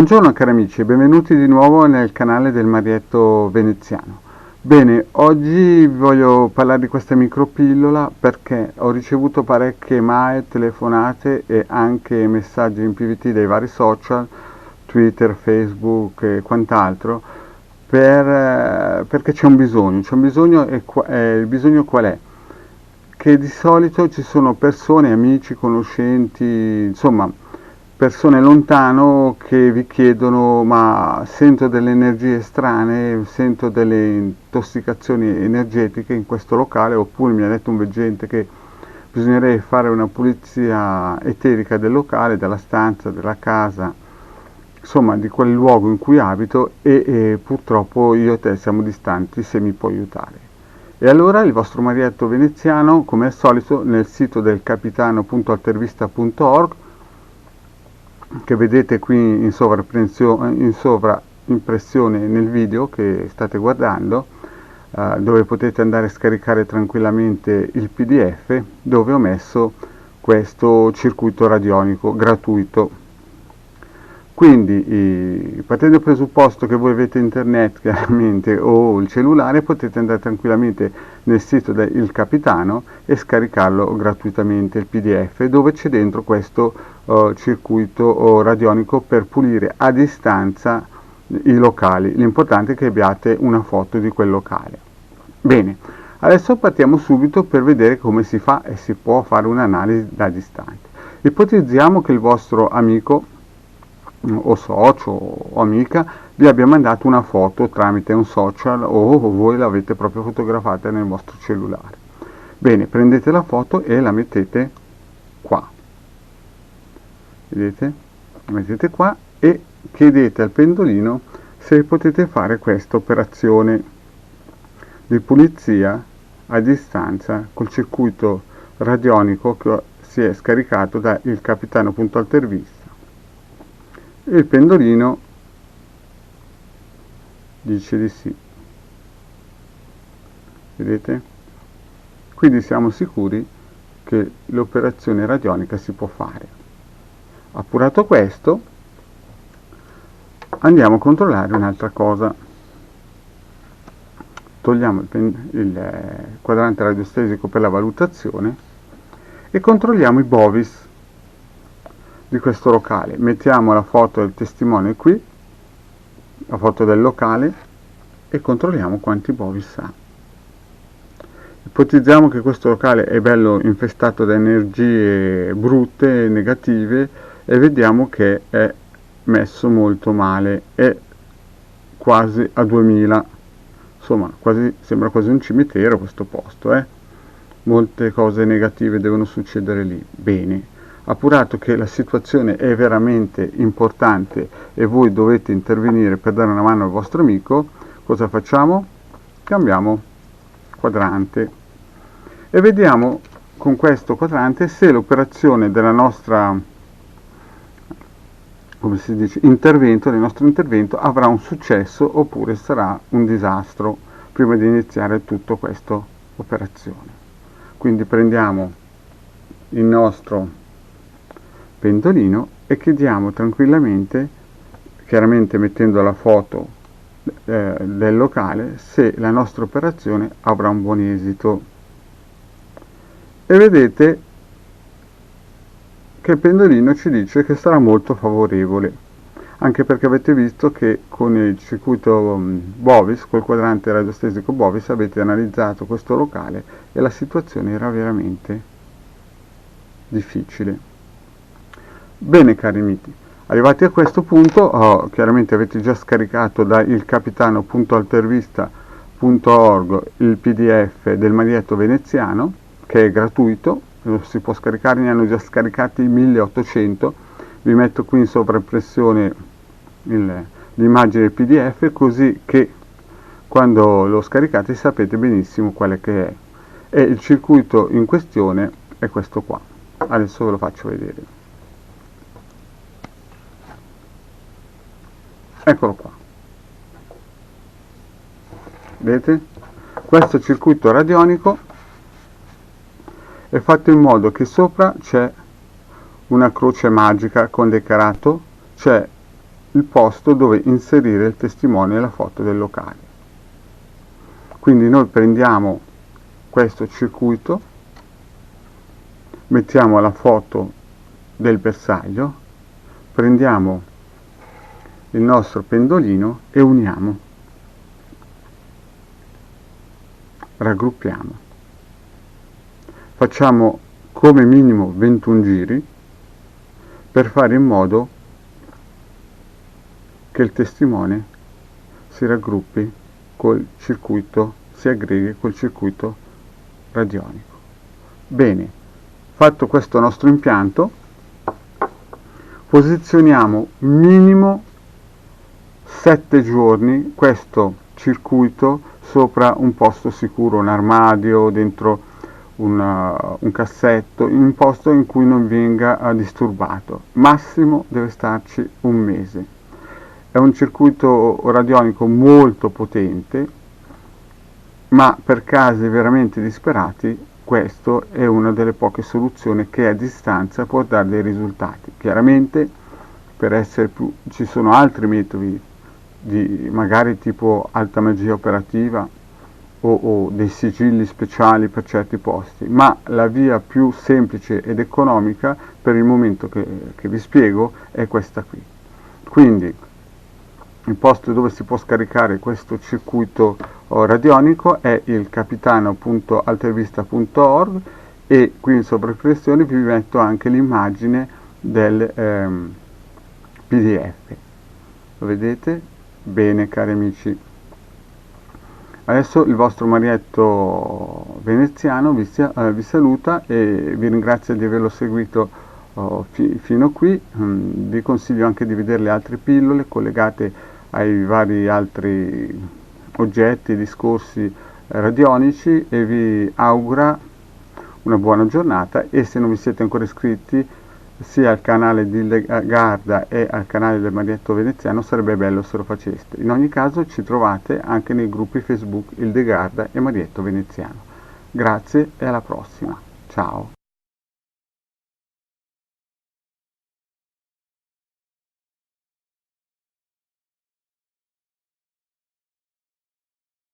Buongiorno cari amici e benvenuti di nuovo nel canale del Marietto Veneziano. Bene, oggi voglio parlare di questa micropillola perché ho ricevuto parecchie mail, telefonate e anche messaggi in PVT dai vari social, Twitter, Facebook e quant'altro, perché c'è un bisogno e il bisogno qual è? Che di solito ci sono persone, amici, conoscenti, insomma persone lontano che vi chiedono: ma sento delle energie strane, sento delle intossicazioni energetiche in questo locale, oppure mi ha detto un veggente che bisognerebbe fare una pulizia eterica del locale, della stanza, della casa, insomma di quel luogo in cui abito e purtroppo io e te siamo distanti, se mi puoi aiutare. E allora il vostro Marietto Veneziano, come al solito, nel sito del capitano.altervista.org, che vedete qui in sovraimpressione nel video che state guardando, dove potete andare a scaricare tranquillamente il PDF, dove ho messo questo circuito radionico gratuito. Quindi partendo dal presupposto che voi avete internet chiaramente o il cellulare, potete andare tranquillamente nel sito del Capitano e scaricarlo gratuitamente il PDF, dove c'è dentro questo circuito radionico per pulire a distanza i locali. L'importante è che abbiate una foto di quel locale. Bene, adesso partiamo subito per vedere come si fa e si può fare un'analisi da distante. Ipotizziamo che il vostro amico o socio o amica vi abbia mandato una foto tramite un social o voi l'avete proprio fotografata nel vostro cellulare. Bene, prendete la foto e la mettete qua. Vedete? La mettete qua e chiedete al pendolino se potete fare questa operazione di pulizia a distanza col circuito radionico che si è scaricato da il capitano.altervista. Il pendolino dice di sì. Vedete? Quindi siamo sicuri che l'operazione radionica si può fare. Appurato questo, andiamo a controllare un'altra cosa. Togliamo il quadrante radiostesico per la valutazione e controlliamo i bovis di questo locale. Mettiamo la foto del testimone qui, la foto del locale, e controlliamo quanti bovis ha. Ipotizziamo che questo locale è bello infestato da energie brutte, negative, e vediamo che è messo molto male, è quasi a 2000, insomma sembra quasi un cimitero questo posto, molte cose negative devono succedere lì. Bene, appurato che la situazione è veramente importante e voi dovete intervenire per dare una mano al vostro amico, cosa facciamo? Cambiamo quadrante e vediamo con questo quadrante se l'operazione della nostra, come si dice, intervento, del nostro intervento avrà un successo oppure sarà un disastro prima di iniziare tutta questa operazione. Quindi prendiamo il nostro pendolino e chiediamo tranquillamente, chiaramente mettendo la foto del locale, se la nostra operazione avrà un buon esito. E vedete che il pendolino ci dice che sarà molto favorevole, anche perché avete visto che con il circuito bovis, col quadrante radiostesico bovis, avete analizzato questo locale e la situazione era veramente difficile. Bene cari amici, arrivati a questo punto, chiaramente avete già scaricato da ilcapitano.altervista.org il PDF del Marietto Veneziano, che è gratuito, lo si può scaricare, ne hanno già scaricati 1800, vi metto qui in sovraimpressione l'immagine del PDF, così che quando lo scaricate sapete benissimo quale che è. E il circuito in questione è questo qua, adesso ve lo faccio vedere. Eccolo qua, vedete? Questo circuito radionico è fatto in modo che sopra c'è una croce magica con dei carato, c'è il posto dove inserire il testimone e la foto del locale. Quindi noi prendiamo questo circuito, mettiamo la foto del bersaglio, prendiamo il nostro pendolino e uniamo, raggruppiamo, facciamo come minimo 21 giri per fare in modo che il testimone si raggruppi col circuito, si aggreghi col circuito radionico. Bene, fatto questo nostro impianto, posizioniamo minimo 7 giorni questo circuito sopra un posto sicuro, un armadio, dentro un cassetto, in un posto in cui non venga disturbato. Massimo deve starci un mese. È un circuito radionico molto potente, ma per casi veramente disperati questo è una delle poche soluzioni che a distanza può dare dei risultati. Chiaramente ci sono altri metodi magari tipo alta magia operativa o dei sigilli speciali per certi posti, ma la via più semplice ed economica per il momento che vi spiego è questa qui. Quindi il posto dove si può scaricare questo circuito radionico è il capitano.altervista.org, e qui in sovraimpressione vi metto anche l'immagine del PDF. Lo vedete? Bene, cari amici. Adesso il vostro Marietto veneziano vi saluta e vi ringrazio di averlo seguito fino qui. Vi consiglio anche di vedere le altre pillole collegate ai vari altri oggetti, discorsi radionici, e vi augura una buona giornata. E se non vi siete ancora iscritti sia al canale di Ildegarda e al canale del Marietto veneziano, sarebbe bello se lo faceste. In ogni caso ci trovate anche nei gruppi Facebook Ildegarda e Marietto veneziano. Grazie e alla prossima. Ciao.